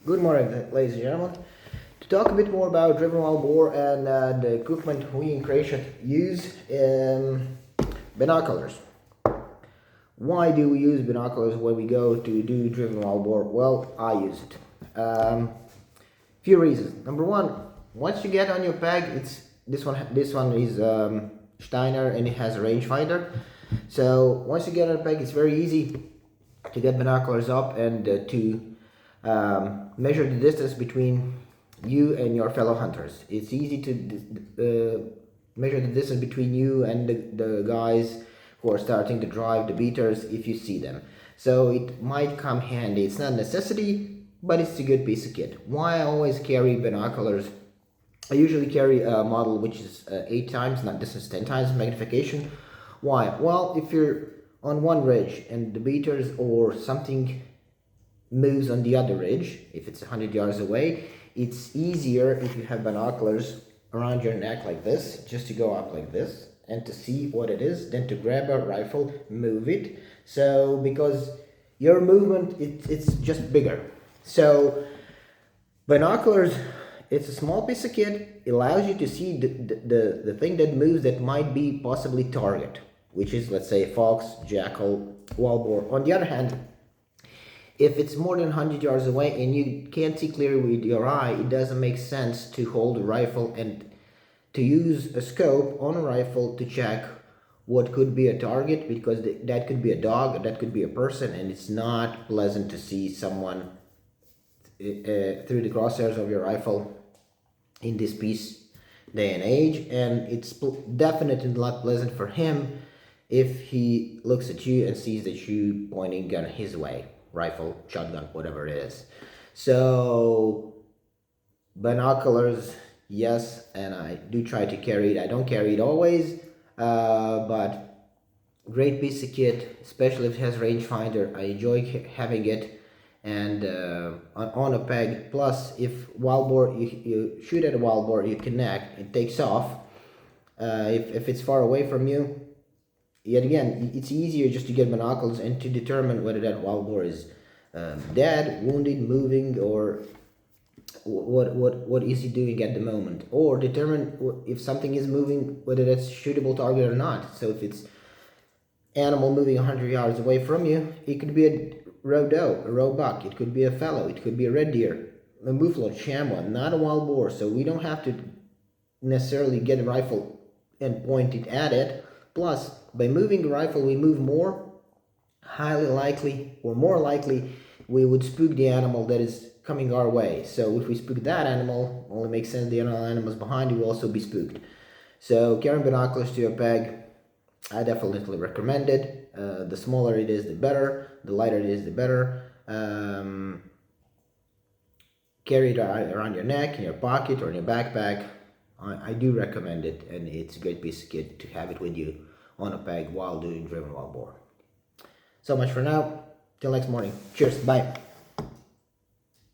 Good morning, ladies and gentlemen. To talk a bit more about driven wild boar and the equipment we in Croatia use, binoculars. Why do we use binoculars when we go to do driven wild boar? Well, I use it. Few reasons. Number one, once you get on your peg, it's this one. This one is Steiner and it has a rangefinder. So once you get on a peg, it's very easy to get binoculars up and to measure the distance between you and your fellow hunters. It's easy to measure the distance between you and the guys who are starting to drive the beaters if you see them. So it might come handy. It's not a necessity, but it's a good piece of kit. Why I always carry binoculars? I usually carry a model which is 8 times, not this is 10 times magnification. Why? Well, if you're on one ridge and the beaters or something moves on the other ridge, if it's 100 yards away, it's easier if you have binoculars around your neck like this, just to go up like this and to see what it is, then to grab a rifle, move it. So because your movement, it's just bigger. So binoculars, it's a small piece of kit. It allows you to see the thing that moves that might be possibly target, which is, let's say, fox, jackal, wild boar. On the other hand, if it's more than 100 yards away and you can't see clearly with your eye, it doesn't make sense to hold a rifle and to use a scope on a rifle to check what could be a target, because that could be a dog or that could be a person, and it's not pleasant to see someone through the crosshairs of your rifle in this day and age. And it's definitely not pleasant for him if he looks at you and sees that you pointing gun his way, rifle, shotgun, whatever it is. So binoculars, yes, and I do try to carry it. I don't carry it always, but great piece of kit, especially if it has rangefinder. I enjoy having it, and on a peg. Plus, if wild boar, you shoot at a wild boar, you connect, it takes off. If it's far away from you, yet again, it's easier just to get binoculars and to determine whether that wild boar is dead, wounded, moving, or what is he doing at the moment, or determine if something is moving, whether that's a shootable target or not. So if it's animal moving 100 yards away from you, it could be a roe doe, a roe buck, it could be a fallow, it could be a red deer, a mouflon, chamois, not a wild boar. So we don't have to necessarily get a rifle and point it at it. Plus, by moving the rifle, we move more, highly likely, or more likely, we would spook the animal that is coming our way. So if we spook that animal, only makes sense the other animals behind you will also be spooked. So carrying binoculars to your peg, I definitely recommend it. The smaller it is, the better. The lighter it is, the better. Carry it around your neck, in your pocket, or in your backpack. I do recommend it, and it's a great piece of kit to have it with you on a peg while doing driven wild boar. So much for now. Till next morning. Cheers. Bye.